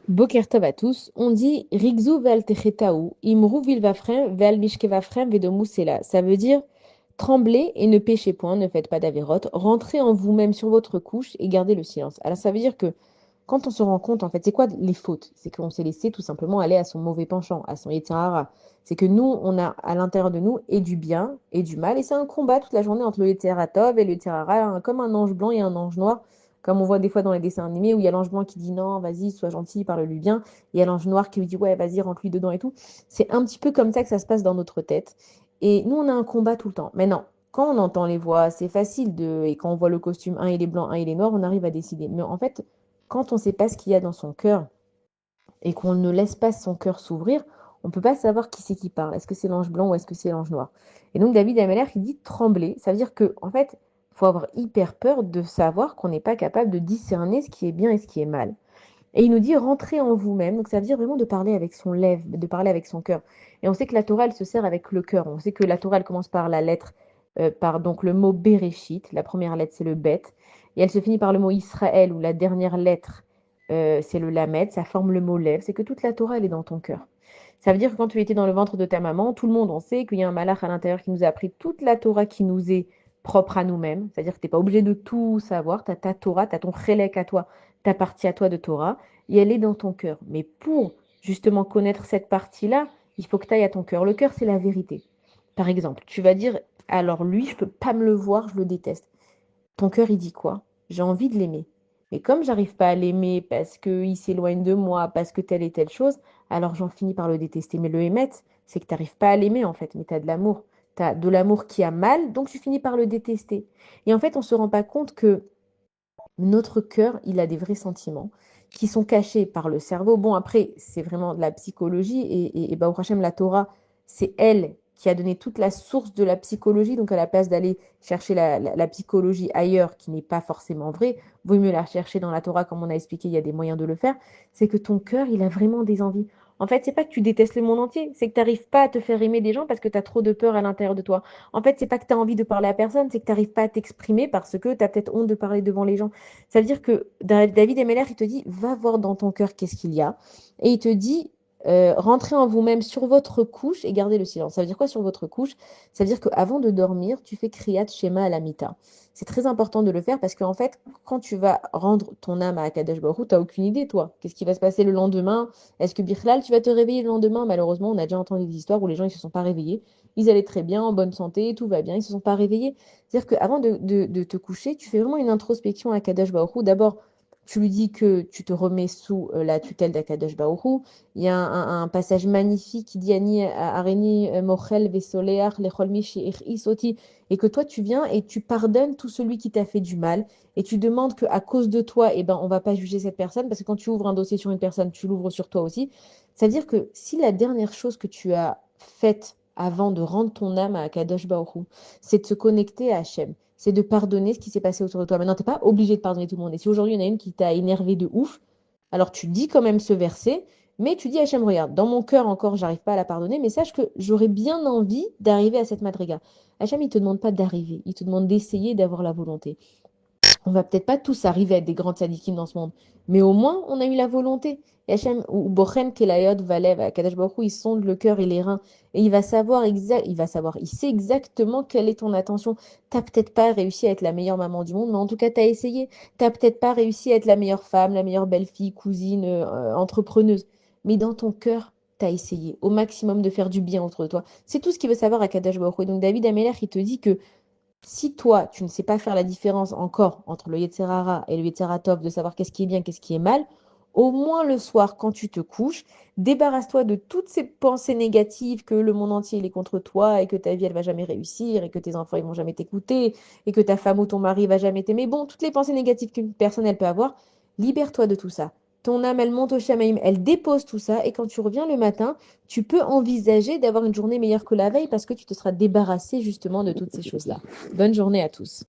Boker tov à tous. On dit Rigzu vel techetaou, imru vilvafren vel mishkevafren vedomusela. Ça veut dire tremblez et ne péchez point, ne faites pas d'avérote, rentrez en vous-même sur votre couche et gardez le silence. Alors ça veut dire que quand on se rend compte, en fait, c'est quoi les fautes? C'est qu'on s'est laissé tout simplement aller à son mauvais penchant, à son Yetzirara. C'est que nous, on a à l'intérieur de nous et du bien et du mal. Et c'est un combat toute la journée entre le Yetzirara Tov et le Yetzirara, comme un ange blanc et un ange noir, comme on voit des fois dans les dessins animés où il y a l'ange blanc qui dit non, vas-y, sois gentil, parle-lui bien. Et il y a l'ange noir qui lui dit ouais, vas-y, rentre-lui dedans et tout. C'est un petit peu comme ça que ça se passe dans notre tête. Et nous, on a un combat tout le temps. Maintenant, quand on entend les voix, c'est facile de. Et quand on voit le costume, un il est blanc, un il est noir, on arrive à décider. Mais en fait, quand on ne sait pas ce qu'il y a dans son cœur et qu'on ne laisse pas son cœur s'ouvrir, on ne peut pas savoir qui c'est qui parle. Est-ce que c'est l'ange blanc ou est-ce que c'est l'ange noir? Et donc David Ameller, il dit trembler. Ça veut dire que, en fait, il faut avoir hyper peur de savoir qu'on n'est pas capable de discerner ce qui est bien et ce qui est mal. Et il nous dit rentrer en vous-même. Donc ça veut dire vraiment de parler avec son lèvre, de parler avec son cœur. Et on sait que la Torah, elle se sert avec le cœur. On sait que la Torah, elle commence par la lettre, par donc le mot Bereshit. La première lettre, c'est le Bet. Et elle se finit par le mot Israël, où la dernière lettre, c'est le Lamed. Ça forme le mot lèvre. C'est que toute la Torah, elle est dans ton cœur. Ça veut dire que quand tu étais dans le ventre de ta maman, tout le monde, on sait qu'il y a un malach à l'intérieur qui nous a appris toute la Torah qui nous est propre à nous-mêmes. C'est-à-dire que tu n'es pas obligé de tout savoir. Tu as ta Torah, tu as ton chélek à toi, ta partie à toi de Torah et elle est dans ton cœur. Mais pour justement connaître cette partie-là, il faut que tu ailles à ton cœur. Le cœur, c'est la vérité. Par exemple, tu vas dire, alors lui, je peux pas me le voir, je le déteste. Ton cœur, il dit quoi? J'ai envie de l'aimer. Mais comme j'arrive pas à l'aimer parce qu'il s'éloigne de moi, parce que telle et telle chose, alors j'en finis par le détester. Mais le émettre, c'est que tu n'arrives pas à l'aimer en fait, mais tu as de l'amour. Tu as de l'amour qui a mal, donc tu finis par le détester. Et en fait, on ne se rend pas compte que notre cœur, il a des vrais sentiments qui sont cachés par le cerveau. Bon, après, c'est vraiment de la psychologie et Baruch Hashem, la Torah, c'est elle qui a donné toute la source de la psychologie. Donc, à la place d'aller chercher la psychologie ailleurs, qui n'est pas forcément vraie, vaut mieux la chercher dans la Torah, comme on a expliqué, il y a des moyens de le faire. C'est que ton cœur, il a vraiment des envies. En fait, c'est pas que tu détestes le monde entier, c'est que tu n'arrives pas à te faire aimer des gens parce que tu as trop de peur à l'intérieur de toi. En fait, c'est pas que tu as envie de parler à personne, c'est que tu n'arrives pas à t'exprimer parce que tu as peut-être honte de parler devant les gens. Ça veut dire que David Emeller, il te dit, va voir dans ton cœur qu'est-ce qu'il y a. Et il te dit, rentrez en vous-même sur votre couche et gardez le silence. Ça veut dire quoi sur votre couche? Ça veut dire qu'avant de dormir, tu fais Kriyat Shema à la Mita. C'est très important de le faire parce qu'en fait, quand tu vas rendre ton âme à Akadosh Baruch Hu, tu n'as aucune idée, toi. Qu'est-ce qui va se passer le lendemain? Est-ce que Birlal, tu vas te réveiller le lendemain? Malheureusement, on a déjà entendu des histoires où les gens ne se sont pas réveillés. Ils allaient très bien, en bonne santé, tout va bien, ils ne se sont pas réveillés. C'est-à-dire qu'avant de te coucher, tu fais vraiment une introspection à Kadosh Baruch Hu. D'abord, tu lui dis que tu te remets sous la tutelle d'Akadosh Baruch Hu. Il y a un passage magnifique qui dit Ani Areni Mochel Vesoleach Lechol Mishi Isoti et que toi tu viens et tu pardonnes tout celui qui t'a fait du mal et tu demandes qu'à cause de toi, eh ben, on va pas juger cette personne parce que quand tu ouvres un dossier sur une personne, tu l'ouvres sur toi aussi. Ça veut dire que si la dernière chose que tu as faite avant de rendre ton âme à Kadosh Baruch Hu, c'est de se connecter à Hachem, c'est de pardonner ce qui s'est passé autour de toi. Maintenant, tu n'es pas obligé de pardonner tout le monde. Et si aujourd'hui, il y en a une qui t'a énervé de ouf, alors tu dis quand même ce verset, mais tu dis à Hachem, regarde, dans mon cœur encore, j'arrive pas à la pardonner, mais sache que j'aurais bien envie d'arriver à cette madriga. Hachem, il te demande pas d'arriver, il te demande d'essayer d'avoir la volonté. On va peut-être pas tous arriver à être des grands tzadikim dans ce monde, mais au moins on a eu la volonté. Et Hachem, ou Bochen Kelayot Valev, à Kadosh Baruch Hu, il sonde le cœur et les reins, et il sait exactement quelle est ton attention. T'as peut-être pas réussi à être la meilleure maman du monde, mais en tout cas t'as essayé. T'as peut-être pas réussi à être la meilleure femme, la meilleure belle-fille, cousine, entrepreneuse, mais dans ton cœur, t'as essayé au maximum de faire du bien autour de toi. C'est tout ce qu'il veut savoir à Kadosh Baruch Hu. Et donc David Ameller, il te dit que si toi, tu ne sais pas faire la différence encore entre le Yetzirara et le Yetziratov, de savoir qu'est-ce qui est bien, qu'est-ce qui est mal, au moins le soir, quand tu te couches, débarrasse-toi de toutes ces pensées négatives que le monde entier il est contre toi et que ta vie elle va jamais réussir et que tes enfants ils vont jamais t'écouter et que ta femme ou ton mari va jamais t'aimer. Bon, toutes les pensées négatives qu'une personne elle peut avoir, libère-toi de tout ça. Ton âme elle monte au Shamaïm, elle dépose tout ça et quand tu reviens le matin, tu peux envisager d'avoir une journée meilleure que la veille parce que tu te seras débarrassé justement de toutes ces choses-là. Bonne journée à tous.